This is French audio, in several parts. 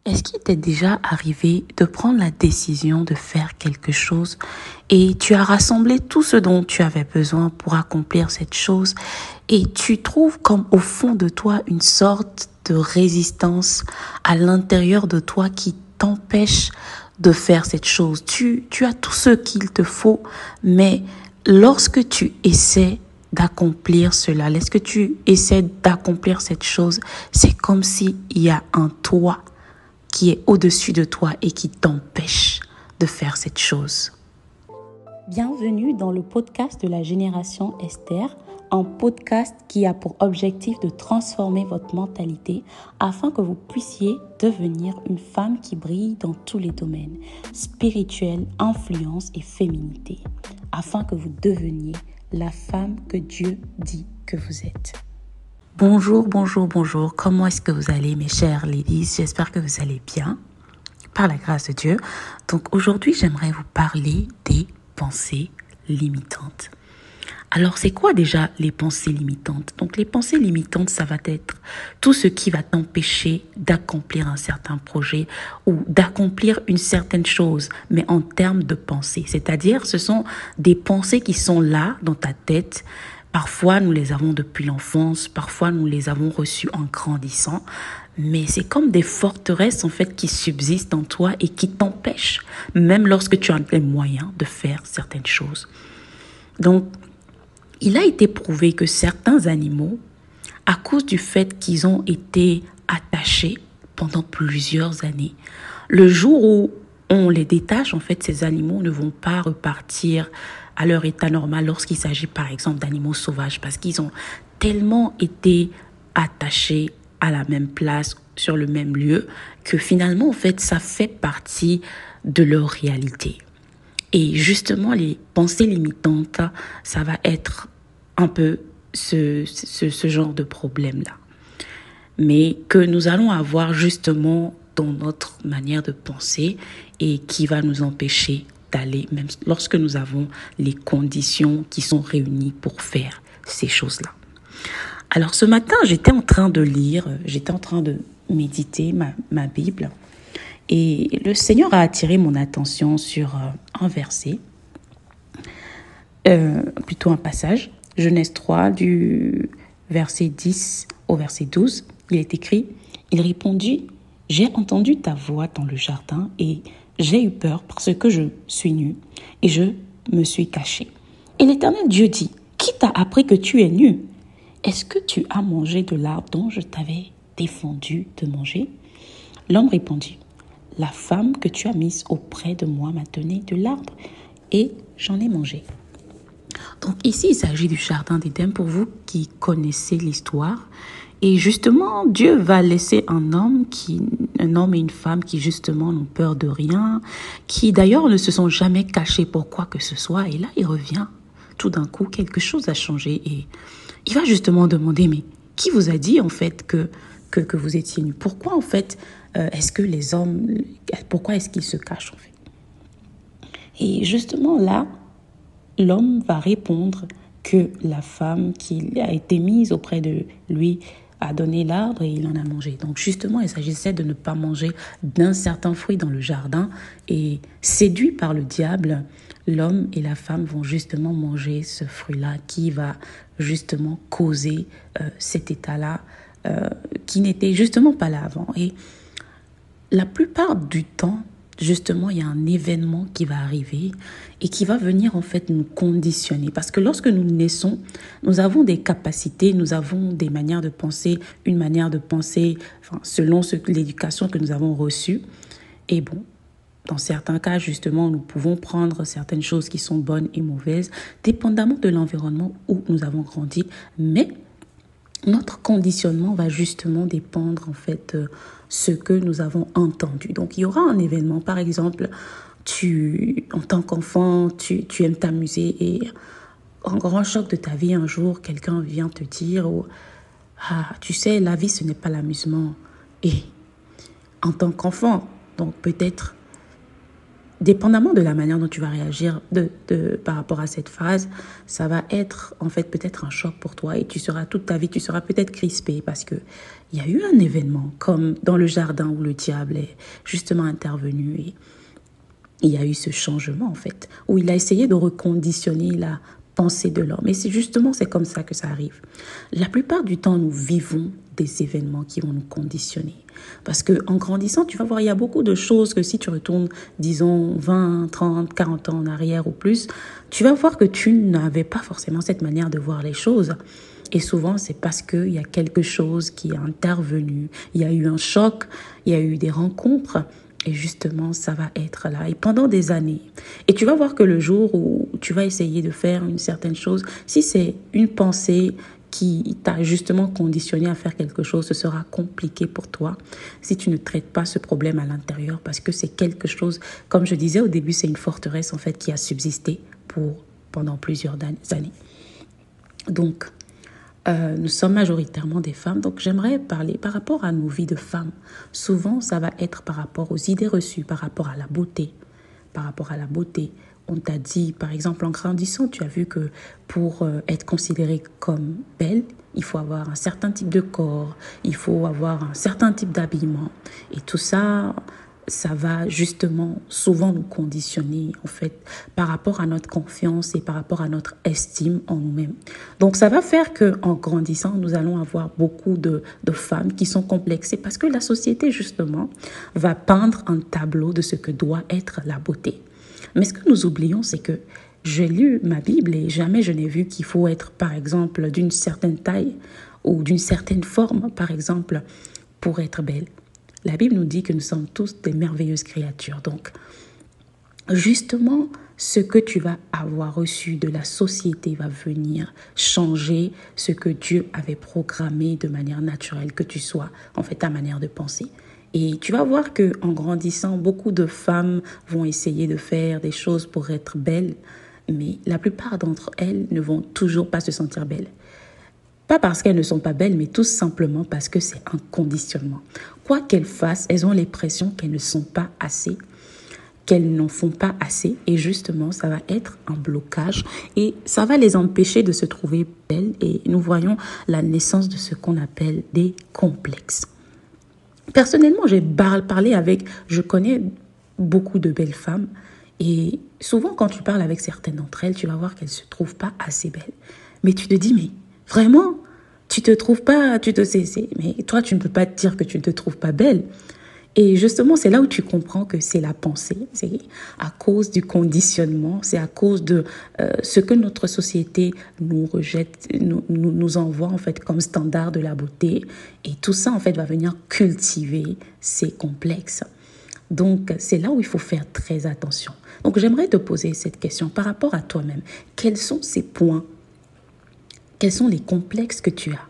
Est-ce qu'il t'est déjà arrivé de prendre la décision de faire quelque chose et tu as rassemblé tout ce dont tu avais besoin pour accomplir cette chose et tu trouves comme au fond de toi une sorte de résistance à l'intérieur de toi qui t'empêche de faire cette chose. Tu as tout ce qu'il te faut, mais lorsque tu essaies d'accomplir cela, lorsque tu essaies d'accomplir cette chose, c'est comme s'il y a un toit qui est au-dessus de toi et qui t'empêche de faire cette chose. Bienvenue dans le podcast de la génération Esther, un podcast qui a pour objectif de transformer votre mentalité afin que vous puissiez devenir une femme qui brille dans tous les domaines, spirituel, influence et féminité, afin que vous deveniez la femme que Dieu dit que vous êtes. Bonjour. Comment est-ce que vous allez, mes chères ladies? J'espère que vous allez bien, par la grâce de Dieu. Donc aujourd'hui, j'aimerais vous parler des pensées limitantes. Alors, c'est quoi déjà les pensées limitantes? Donc, les pensées limitantes, ça va être tout ce qui va t'empêcher d'accomplir un certain projet ou d'accomplir une certaine chose, mais en termes de pensée. C'est-à-dire, ce sont des pensées qui sont là, dans ta tête. Parfois, nous les avons depuis l'enfance, parfois, nous les avons reçues en grandissant. Mais c'est comme des forteresses, en fait, qui subsistent en toi et qui t'empêchent, même lorsque tu as les moyens de faire certaines choses. Donc, il a été prouvé que certains animaux, à cause du fait qu'ils ont été attachés pendant plusieurs années, le jour où on les détache, en fait, ces animaux ne vont pas repartir à leur état normal lorsqu'il s'agit, par exemple, d'animaux sauvages, parce qu'ils ont tellement été attachés à la même place, sur le même lieu, que finalement, en fait, ça fait partie de leur réalité. Et justement, les pensées limitantes, ça va être un peu ce genre de problème-là. Mais que nous allons avoir justement dans notre manière de penser et qui va nous empêcher d'aller, même lorsque nous avons les conditions qui sont réunies pour faire ces choses-là. Alors ce matin, j'étais en train de méditer ma Bible. Et le Seigneur a attiré mon attention sur un verset, plutôt un passage, Genèse 3, du verset 10 au verset 12. Il est écrit, il répondit, « J'ai entendu ta voix dans le jardin et j'ai eu peur parce que je suis nu et je me suis caché. » Et l'Éternel Dieu dit, « Qui t'a appris que tu es nu? Est-ce que tu as mangé de l'arbre dont je t'avais défendu de manger? » L'homme répondit, « La femme que tu as mise auprès de moi m'a donné de l'arbre et j'en ai mangé. » Donc ici, il s'agit du jardin d'Éden pour vous qui connaissez l'histoire. Et justement, Dieu va laisser un homme et une femme qui justement n'ont peur de rien, qui d'ailleurs ne se sont jamais cachés pour quoi que ce soit. Et là, il revient. Tout d'un coup, quelque chose a changé et il va justement demander, mais qui vous a dit en fait que vous étiez nus? Pourquoi en fait est-ce que les hommes, pourquoi est-ce qu'ils se cachent en fait? Et justement là, l'homme va répondre que la femme qui a été mise auprès de lui a donné l'arbre et il en a mangé. Donc justement, il s'agissait de ne pas manger d'un certain fruit dans le jardin. Et séduits par le diable, l'homme et la femme vont justement manger ce fruit-là qui va justement causer cet état-là qui n'était justement pas là avant. Et la plupart du temps, justement, il y a un événement qui va arriver et qui va venir en fait nous conditionner. Parce que lorsque nous naissons, nous avons des capacités, nous avons des manières de penser, une manière de penser selon l'éducation que nous avons reçue. Et bon, dans certains cas, justement, nous pouvons prendre certaines choses qui sont bonnes et mauvaises, dépendamment de l'environnement où nous avons grandi. Mais notre conditionnement va justement dépendre en fait de ce que nous avons entendu. Donc il y aura un événement, par exemple, en tant qu'enfant, tu aimes t'amuser et en grand choc de ta vie, un jour, quelqu'un vient te dire tu sais, la vie ce n'est pas l'amusement. Et en tant qu'enfant, donc peut-être dépendamment de la manière dont tu vas réagir par rapport à cette phase, ça va être en fait peut-être un choc pour toi et tu seras toute ta vie, tu seras peut-être crispé parce que il y a eu un événement comme dans le jardin où le diable est justement intervenu et il y a eu ce changement en fait, où il a essayé de reconditionner la pensée de l'homme. Et c'est comme ça que ça arrive. La plupart du temps, nous vivons des événements qui vont nous conditionner. Parce que en grandissant, tu vas voir, il y a beaucoup de choses que si tu retournes, disons, 20, 30, 40 ans en arrière ou plus, tu vas voir que tu n'avais pas forcément cette manière de voir les choses. Et souvent, c'est parce qu'il y a quelque chose qui est intervenu, il y a eu un choc, il y a eu des rencontres. Et justement, ça va être là. Et pendant des années. Et tu vas voir que le jour où tu vas essayer de faire une certaine chose, si c'est une pensée qui t'a justement conditionné à faire quelque chose, ce sera compliqué pour toi si tu ne traites pas ce problème à l'intérieur parce que c'est quelque chose, comme je disais au début, c'est une forteresse en fait qui a subsisté pendant plusieurs années. Donc, nous sommes majoritairement des femmes, donc j'aimerais parler par rapport à nos vies de femmes. Souvent, ça va être par rapport aux idées reçues, par rapport à la beauté. Par rapport à la beauté, on t'a dit, par exemple, en grandissant, tu as vu que pour être considérée comme belle, il faut avoir un certain type de corps, il faut avoir un certain type d'habillement. Et tout ça, ça va justement souvent nous conditionner en fait par rapport à notre confiance et par rapport à notre estime en nous-mêmes. Donc ça va faire que en grandissant, nous allons avoir beaucoup de femmes qui sont complexées parce que la société justement va peindre un tableau de ce que doit être la beauté. Mais ce que nous oublions, c'est que j'ai lu ma Bible et jamais je n'ai vu qu'il faut être par exemple d'une certaine taille ou d'une certaine forme par exemple pour être belle. La Bible nous dit que nous sommes tous des merveilleuses créatures. Donc, justement, ce que tu vas avoir reçu de la société va venir changer ce que Dieu avait programmé de manière naturelle que tu sois, en fait, ta manière de penser. Et tu vas voir que en grandissant, beaucoup de femmes vont essayer de faire des choses pour être belles, mais la plupart d'entre elles ne vont toujours pas se sentir belles. Pas parce qu'elles ne sont pas belles, mais tout simplement parce que c'est un conditionnement. Quoi qu'elles fassent, elles ont l'impression qu'elles ne sont pas assez, qu'elles n'en font pas assez. Et justement, ça va être un blocage et ça va les empêcher de se trouver belles. Et nous voyons la naissance de ce qu'on appelle des complexes. Personnellement, je connais beaucoup de belles femmes. Et souvent, quand tu parles avec certaines d'entre elles, tu vas voir qu'elles ne se trouvent pas assez belles. Mais tu te dis, mais vraiment, tu te trouves pas, mais toi, tu ne peux pas te dire que tu ne te trouves pas belle. Et justement, c'est là où tu comprends que c'est la pensée. C'est à cause du conditionnement, c'est à cause de ce que notre société nous rejette, nous envoie en fait comme standard de la beauté. Et tout ça, en fait, va venir cultiver ces complexes. Donc, c'est là où il faut faire très attention. Donc, j'aimerais te poser cette question par rapport à toi-même. Quels sont ces points? Quels sont les complexes que tu as?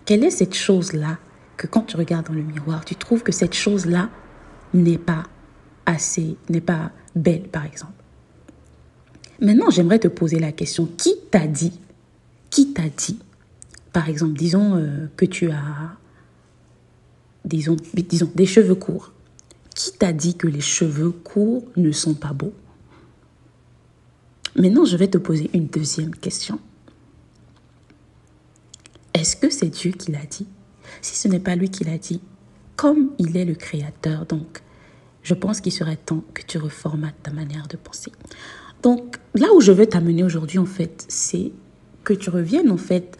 Quelle est cette chose-là que quand tu regardes dans le miroir, tu trouves que cette chose-là n'est pas belle, par exemple? Maintenant, j'aimerais te poser la question, qui t'a dit, par exemple, disons que tu as, disons, des cheveux courts. Qui t'a dit que les cheveux courts ne sont pas beaux? Maintenant, je vais te poser une deuxième question. Est-ce que c'est Dieu qui l'a dit? Si ce n'est pas lui qui l'a dit, comme il est le créateur, donc je pense qu'il serait temps que tu reformates ta manière de penser. Donc là où je veux t'amener aujourd'hui, en fait, c'est que tu reviennes en fait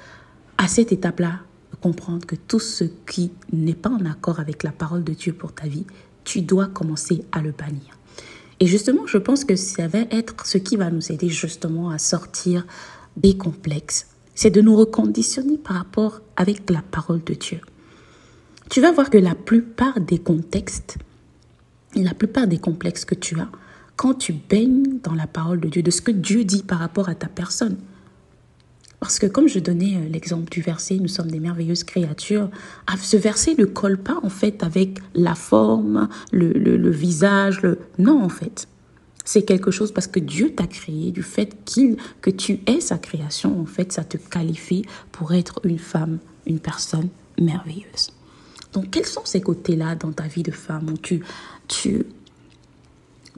à cette étape-là, de comprendre que tout ce qui n'est pas en accord avec la parole de Dieu pour ta vie, tu dois commencer à le bannir. Et justement, je pense que ça va être ce qui va nous aider justement à sortir des complexes. C'est de nous reconditionner par rapport avec la parole de Dieu. Tu vas voir que la plupart des complexes que tu as, quand tu baignes dans la parole de Dieu, de ce que Dieu dit par rapport à ta personne. Parce que comme je donnais l'exemple du verset, nous sommes des merveilleuses créatures, ce verset ne colle pas en fait avec la forme, le visage, non en fait. C'est quelque chose parce que Dieu t'a créé, du fait que tu es sa création, en fait, ça te qualifie pour être une femme, une personne merveilleuse. Donc, quels sont ces côtés-là dans ta vie de femme où tu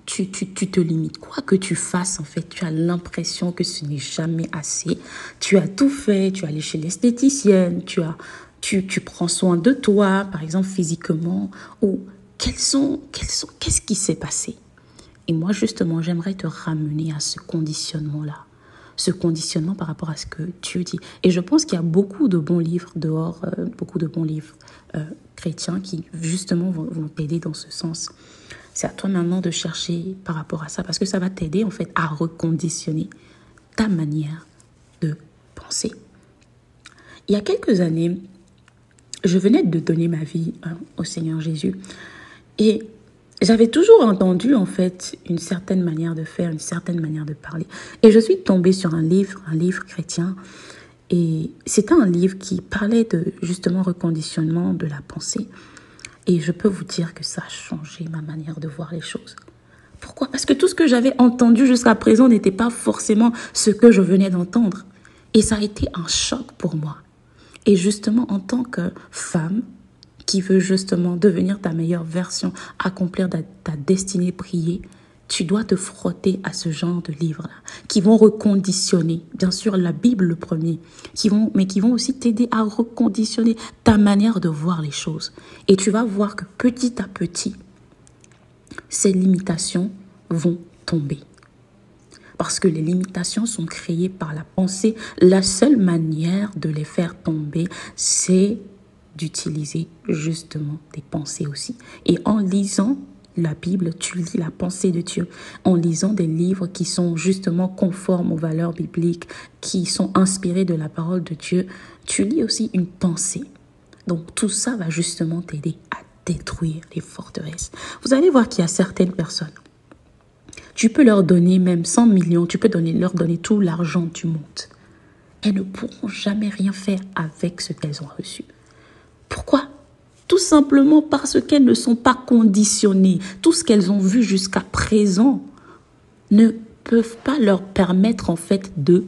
tu te limites. Quoi que tu fasses, en fait, tu as l'impression que ce n'est jamais assez. Tu as tout fait, tu es allé chez l'esthéticienne, tu prends soin de toi, par exemple physiquement, ou qu'est-ce qui s'est passé? Et moi, justement, j'aimerais te ramener à ce conditionnement-là. Ce conditionnement par rapport à ce que Dieu dit. Et je pense qu'il y a beaucoup de bons livres dehors, beaucoup de bons livres chrétiens qui, justement, vont t'aider dans ce sens. C'est à toi maintenant de chercher par rapport à ça, parce que ça va t'aider, en fait, à reconditionner ta manière de penser. Il y a quelques années, je venais de donner ma vie au Seigneur Jésus. Et j'avais toujours entendu, en fait, une certaine manière de faire, une certaine manière de parler. Et je suis tombée sur un livre chrétien. Et c'était un livre qui parlait de, justement, reconditionnement de la pensée. Et je peux vous dire que ça a changé ma manière de voir les choses. Pourquoi? Parce que tout ce que j'avais entendu jusqu'à présent n'était pas forcément ce que je venais d'entendre. Et ça a été un choc pour moi. Et justement, en tant que femme qui veut justement devenir ta meilleure version, accomplir ta destinée, prier, tu dois te frotter à ce genre de livres-là, qui vont reconditionner, bien sûr la Bible le premier, mais qui vont aussi t'aider à reconditionner ta manière de voir les choses. Et tu vas voir que petit à petit, ces limitations vont tomber. Parce que les limitations sont créées par la pensée. La seule manière de les faire tomber, c'est d'utiliser justement tes pensées aussi. Et en lisant la Bible, tu lis la pensée de Dieu. En lisant des livres qui sont justement conformes aux valeurs bibliques, qui sont inspirés de la parole de Dieu, tu lis aussi une pensée. Donc tout ça va justement t'aider à détruire les forteresses. Vous allez voir qu'il y a certaines personnes, tu peux leur donner même 100 millions, tu peux leur donner tout l'argent du monde. Elles ne pourront jamais rien faire avec ce qu'elles ont reçu. Pourquoi? Tout simplement parce qu'elles ne sont pas conditionnées. Tout ce qu'elles ont vu jusqu'à présent ne peuvent pas leur permettre en fait de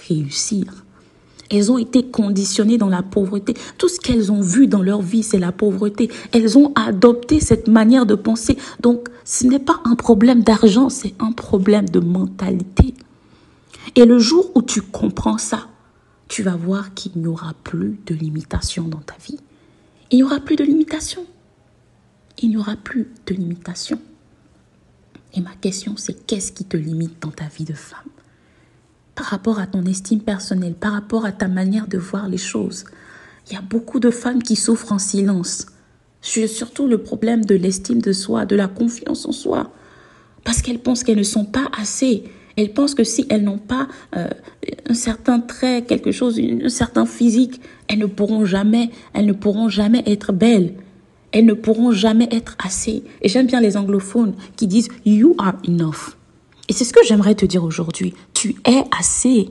réussir. Elles ont été conditionnées dans la pauvreté. Tout ce qu'elles ont vu dans leur vie, c'est la pauvreté. Elles ont adopté cette manière de penser. Donc, ce n'est pas un problème d'argent, c'est un problème de mentalité. Et le jour où tu comprends ça, tu vas voir qu'il n'y aura plus de limitation dans ta vie. Il n'y aura plus de limitation. Il n'y aura plus de limitation. Et ma question, c'est qu'est-ce qui te limite dans ta vie de femme? Par rapport à ton estime personnelle, par rapport à ta manière de voir les choses. Il y a beaucoup de femmes qui souffrent en silence. Surtout le problème de l'estime de soi, de la confiance en soi. Parce qu'elles pensent qu'elles ne sont pas assez. Elles pensent que si elles n'ont pas un certain trait, quelque chose, un certain physique, elles ne pourront jamais être belles. Elles ne pourront jamais être assez. Et j'aime bien les anglophones qui disent « You are enough ». Et c'est ce que j'aimerais te dire aujourd'hui. Tu es assez.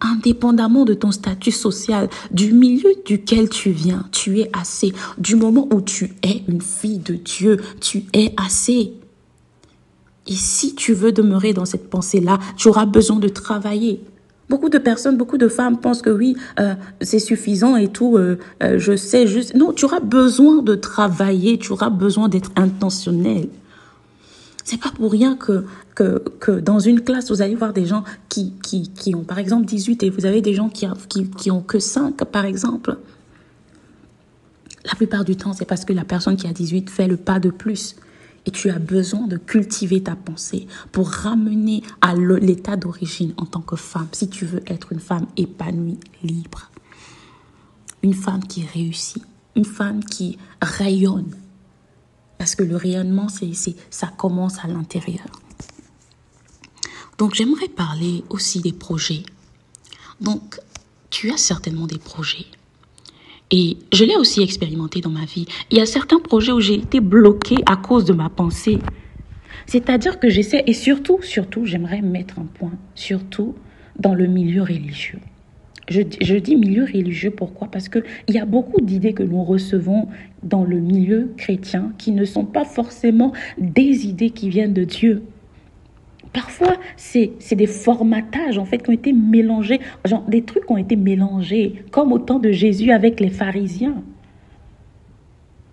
Indépendamment de ton statut social, du milieu duquel tu viens, tu es assez. Du moment où tu es une fille de Dieu, tu es assez. Et si tu veux demeurer dans cette pensée-là, tu auras besoin de travailler. Beaucoup de personnes, beaucoup de femmes pensent que oui, c'est suffisant et tout, je sais juste. Non, tu auras besoin de travailler, tu auras besoin d'être intentionnel. C'est pas pour rien que dans une classe, vous allez voir des gens qui ont par exemple 18 et vous avez des gens qui ont que 5 par exemple. La plupart du temps, c'est parce que la personne qui a 18 fait le pas de plus. Et tu as besoin de cultiver ta pensée pour ramener à l'état d'origine en tant que femme. Si tu veux être une femme épanouie, libre. Une femme qui réussit. Une femme qui rayonne. Parce que le rayonnement, ça commence à l'intérieur. Donc, j'aimerais parler aussi des projets. Donc, tu as certainement des projets. Et je l'ai aussi expérimenté dans ma vie. Il y a certains projets où j'ai été bloquée à cause de ma pensée. C'est-à-dire que j'essaie, et surtout, j'aimerais mettre un point, surtout dans le milieu religieux. Je dis milieu religieux, pourquoi? Parce qu'il y a beaucoup d'idées que nous recevons dans le milieu chrétien qui ne sont pas forcément des idées qui viennent de Dieu. Parfois, c'est des formatages en fait qui ont été mélangés, genre des trucs qui ont été mélangés, comme au temps de Jésus avec les pharisiens.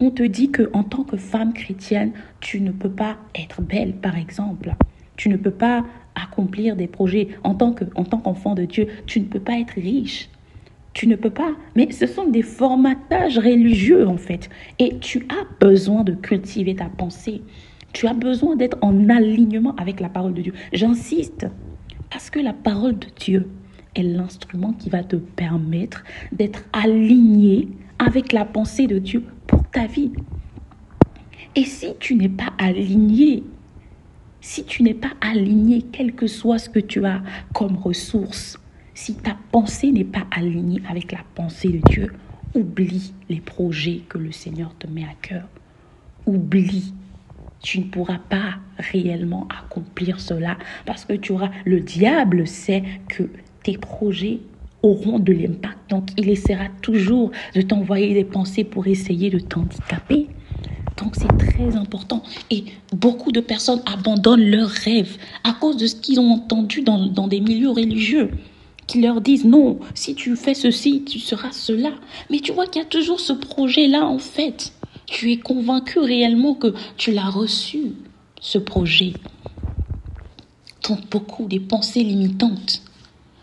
On te dit que en tant que femme chrétienne, tu ne peux pas être belle, par exemple. Tu ne peux pas accomplir des projets en tant qu'enfant de Dieu. Tu ne peux pas être riche. Tu ne peux pas. Mais ce sont des formatages religieux, en fait. Et tu as besoin de cultiver ta pensée. Tu as besoin d'être en alignement avec la parole de Dieu. J'insiste, parce que la parole de Dieu est l'instrument qui va te permettre d'être aligné avec la pensée de Dieu pour ta vie. Et si tu n'es pas aligné, quel que soit ce que tu as comme ressource, si ta pensée n'est pas alignée avec la pensée de Dieu, oublie les projets que le Seigneur te met à cœur. Oublie. Tu ne pourras pas réellement accomplir cela parce que le diable sait que tes projets auront de l'impact. Donc, il essaiera toujours de t'envoyer des pensées pour essayer de t'handicaper. Donc, c'est très important. Et beaucoup de personnes abandonnent leurs rêves à cause de ce qu'ils ont entendu dans des milieux religieux qui leur disent non, si tu fais ceci, tu seras cela. Mais tu vois qu'il y a toujours ce projet-là en fait. Tu es convaincu réellement que tu l'as reçu, ce projet. Donc beaucoup des pensées limitantes.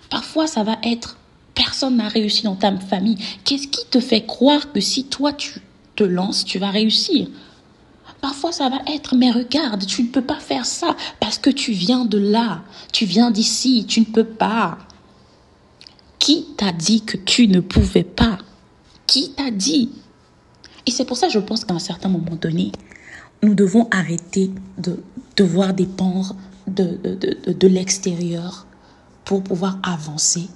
Parfois ça va être, personne n'a réussi dans ta famille. Qu'est-ce qui te fait croire que si toi tu te lances, tu vas réussir? Parfois, ça va être, mais regarde, tu ne peux pas faire ça parce que tu viens de là, tu viens d'ici, tu ne peux pas. Qui t'a dit que tu ne pouvais pas? Qui t'a dit? Et c'est pour ça que je pense qu'à un certain moment donné, nous devons arrêter de devoir dépendre de l'extérieur pour pouvoir avancer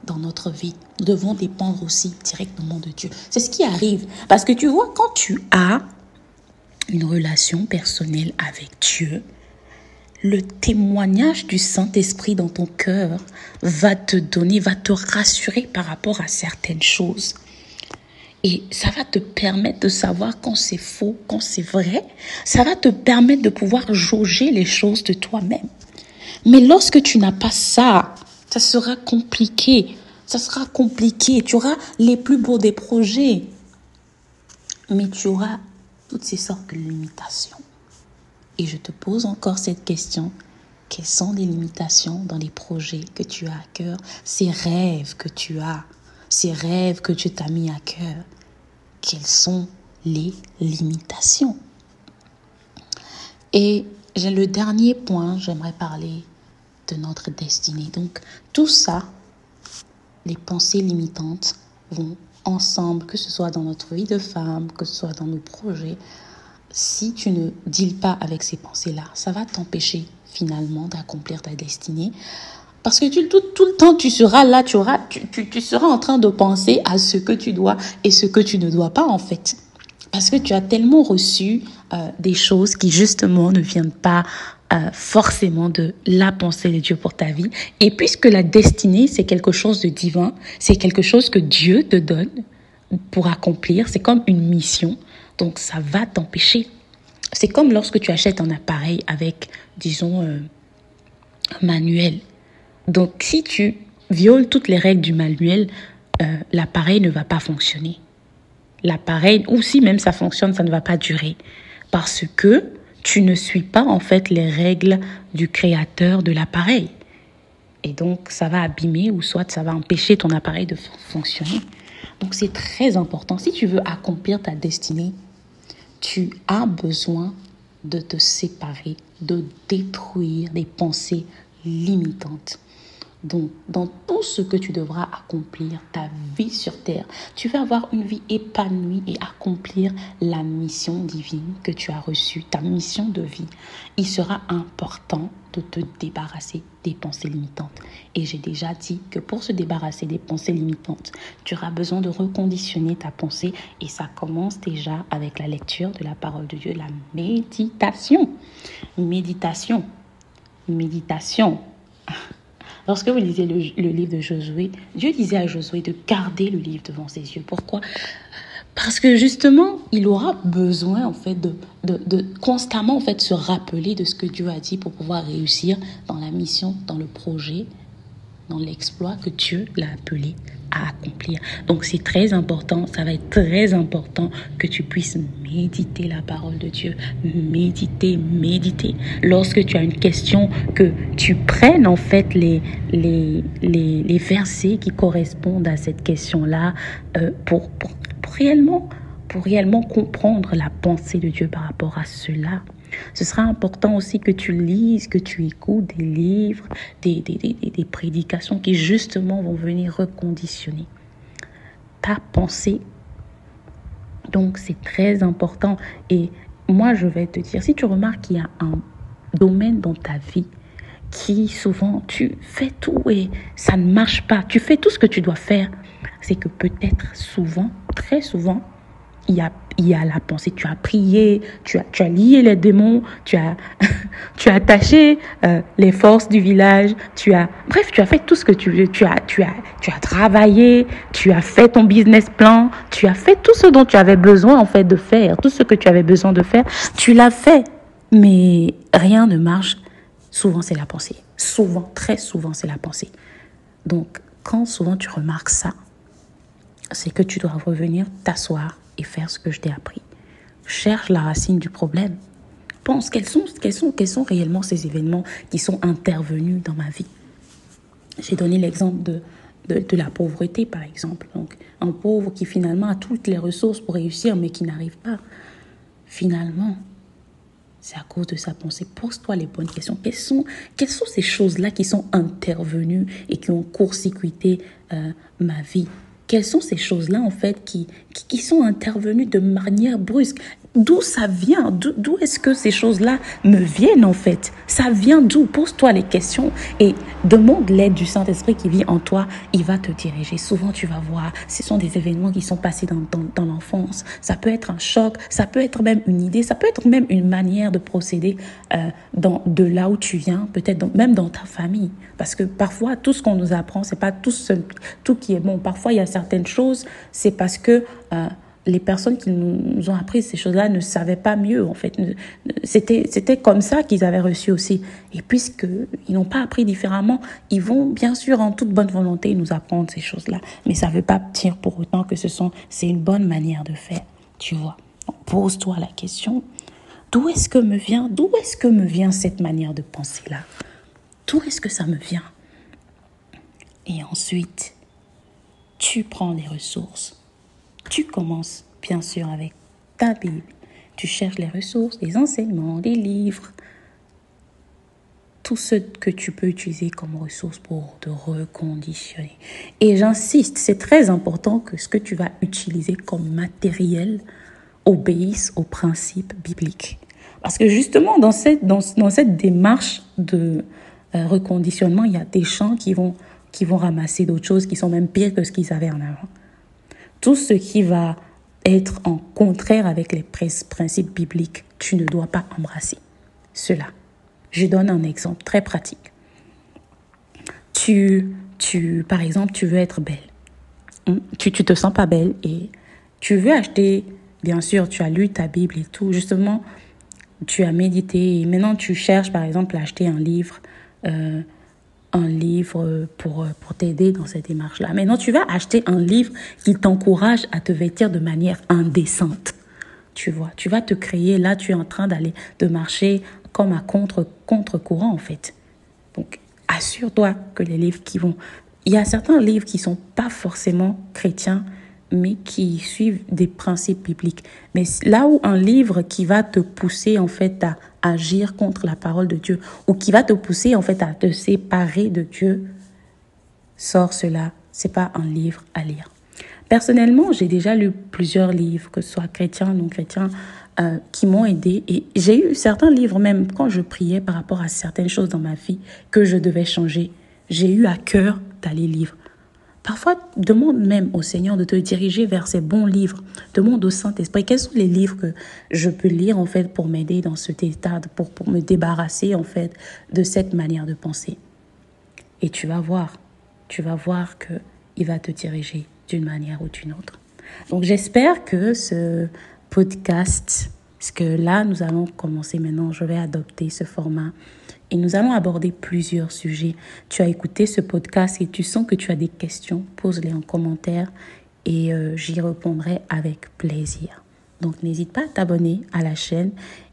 dans notre vie. Nous devons dépendre aussi directement de Dieu. C'est ce qui arrive. Parce que tu vois, quand tu as une relation personnelle avec Dieu, le témoignage du Saint-Esprit dans ton cœur va te rassurer par rapport à certaines choses. Et ça va te permettre de savoir quand c'est faux, quand c'est vrai. Ça va te permettre de pouvoir jauger les choses de toi-même. Mais lorsque tu n'as pas ça, ça sera compliqué. Ça sera compliqué. Tu auras les plus beaux des projets. Mais tu auras toutes ces sortes de limitations. Et je te pose encore cette question. Quelles sont les limitations dans les projets que tu as à cœur? Ces rêves que tu as, ces rêves que Dieu t'a mis à cœur. Quelles sont les limitations? Et j'ai le dernier point, j'aimerais parler de notre destinée. Donc, tout ça, les pensées limitantes vont ensemble, que ce soit dans notre vie de femme, que ce soit dans nos projets. Si tu ne deals pas avec ces pensées-là, ça va t'empêcher finalement d'accomplir ta destinée. Parce que tout le temps, tu seras là, tu seras en train de penser à ce que tu dois et ce que tu ne dois pas en fait. Parce que tu as tellement reçu des choses qui justement ne viennent pas forcément de la pensée de Dieu pour ta vie. Et puisque la destinée, c'est quelque chose de divin, c'est quelque chose que Dieu te donne pour accomplir, c'est comme une mission. Donc ça va t'empêcher. C'est comme lorsque tu achètes un appareil avec, disons, un manuel. Donc, si tu violes toutes les règles du manuel, l'appareil ne va pas fonctionner. L'appareil, ou si même ça fonctionne, ça ne va pas durer. Parce que tu ne suis pas en fait les règles du créateur de l'appareil. Et donc, ça va abîmer ou soit ça va empêcher ton appareil de fonctionner. Donc, c'est très important. Si tu veux accomplir ta destinée, tu as besoin de te séparer, de détruire des pensées limitantes. Donc, dans tout ce que tu devras accomplir, ta vie sur terre, tu vas avoir une vie épanouie et accomplir la mission divine que tu as reçue, ta mission de vie. Il sera important de te débarrasser des pensées limitantes. Et j'ai déjà dit que pour se débarrasser des pensées limitantes, tu auras besoin de reconditionner ta pensée. Et ça commence déjà avec la lecture de la parole de Dieu, la méditation. Méditation. Lorsque vous lisez le livre de Josué, Dieu disait à Josué de garder le livre devant ses yeux. Pourquoi? Parce que justement, il aura besoin en fait de constamment en fait se rappeler de ce que Dieu a dit pour pouvoir réussir dans la mission, dans le projet, dans l'exploit que Dieu l'a appelé à accomplir. Donc c'est très important, ça va être très important que tu puisses méditer la parole de Dieu. Méditer. Lorsque tu as une question, que tu prennes en fait les versets qui correspondent à cette question-là pour réellement comprendre la pensée de Dieu par rapport à cela. Ce sera important aussi que tu lises, que tu écoutes des livres, des prédications qui justement vont venir reconditionner ta pensée. Donc c'est très important. Et moi je vais te dire, si tu remarques qu'il y a un domaine dans ta vie qui souvent tu fais tout et ça ne marche pas, tu fais tout ce que tu dois faire, c'est que peut-être souvent, très souvent, il y a la pensée, tu as prié, tu as lié les démons, tu as attaché les forces du village, tu as fait tout ce que tu veux, tu as travaillé, tu as fait ton business plan, tu as fait tout ce dont tu avais besoin en fait de faire, tout ce que tu avais besoin de faire, tu l'as fait, mais rien ne marche. Souvent c'est la pensée, souvent, très souvent c'est la pensée. Donc quand souvent tu remarques ça, c'est que tu dois revenir t'asseoir et faire ce que je t'ai appris. Cherche la racine du problème. Pense quels sont réellement ces événements qui sont intervenus dans ma vie. J'ai donné l'exemple de la pauvreté, par exemple. Donc, un pauvre qui finalement a toutes les ressources pour réussir, mais qui n'arrive pas. Finalement, c'est à cause de sa pensée. Pose-toi les bonnes questions. Quelles sont ces choses-là qui sont intervenues et qui ont court-circuité ma vie? Quelles sont ces choses-là, en fait, qui sont intervenues de manière brusque? D'où ça vient? D'où est-ce que ces choses-là me viennent, en fait? Ça vient d'où? Pose-toi les questions et demande l'aide du Saint-Esprit qui vit en toi. Il va te diriger. Souvent, tu vas voir, ce sont des événements qui sont passés dans l'enfance. Ça peut être un choc, ça peut être même une idée, ça peut être même une manière de procéder de là où tu viens, peut-être même dans ta famille. Parce que parfois, tout ce qu'on nous apprend, c'est pas tout qui est bon. Parfois, il y a certaines choses, c'est parce que les personnes qui nous ont appris ces choses-là ne savaient pas mieux, en fait. C'était comme ça qu'ils avaient reçu aussi. Et puisqu'ils n'ont pas appris différemment, ils vont, bien sûr, en toute bonne volonté, nous apprendre ces choses-là. Mais ça ne veut pas dire pour autant que c'est une bonne manière de faire, tu vois. Donc, pose-toi la question, d'où est-ce que me vient cette manière de penser-là? D'où est-ce que ça me vient? Et ensuite, tu prends les ressources. Tu commences, bien sûr, avec ta Bible. Tu cherches les ressources, les enseignements, les livres, tout ce que tu peux utiliser comme ressources pour te reconditionner. Et j'insiste, c'est très important que ce que tu vas utiliser comme matériel obéisse aux principes bibliques. Parce que justement, dans cette démarche de reconditionnement, il y a des gens qui vont ramasser d'autres choses qui sont même pires que ce qu'ils avaient en avant. Tout ce qui va être en contraire avec les principes bibliques, tu ne dois pas embrasser cela. Je donne un exemple très pratique. Par exemple, tu veux être belle. Tu te sens pas belle et tu veux acheter, bien sûr, tu as lu ta Bible et tout. Justement, tu as médité et maintenant tu cherches, par exemple, à acheter un livre pour t'aider dans cette démarche-là. Maintenant, tu vas acheter un livre qui t'encourage à te vêtir de manière indécente. Tu vois, tu vas te créer, là, tu es en train de marcher comme à contre-courant, en fait. Donc, assure-toi que les livres il y a certains livres qui sont pas forcément chrétiens, mais qui suivent des principes bibliques. Mais là où un livre qui va te pousser, en fait, à agir contre la parole de Dieu, ou qui va te pousser, en fait, à te séparer de Dieu, sors cela. C'est pas un livre à lire. Personnellement, j'ai déjà lu plusieurs livres, que ce soit chrétiens, non chrétiens, qui m'ont aidé. Et j'ai eu certains livres, même quand je priais par rapport à certaines choses dans ma vie que je devais changer, j'ai eu à cœur d'aller lire. Parfois, demande même au Seigneur de te diriger vers ces bons livres. Demande au Saint-Esprit quels sont les livres que je peux lire, en fait, pour m'aider dans cet état, pour me débarrasser, en fait, de cette manière de penser. Et tu vas voir qu'il va te diriger d'une manière ou d'une autre. Donc, j'espère que ce podcast, parce que là, nous allons commencer maintenant, je vais adopter ce format et nous allons aborder plusieurs sujets. Tu as écouté ce podcast et tu sens que tu as des questions, pose-les en commentaire et j'y répondrai avec plaisir. Donc n'hésite pas à t'abonner à la chaîne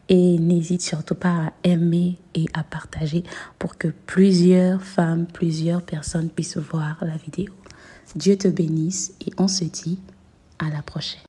et n'hésite surtout pas à aimer et à partager pour que plusieurs femmes, plusieurs personnes puissent voir la vidéo. Dieu te bénisse et on se dit à la prochaine.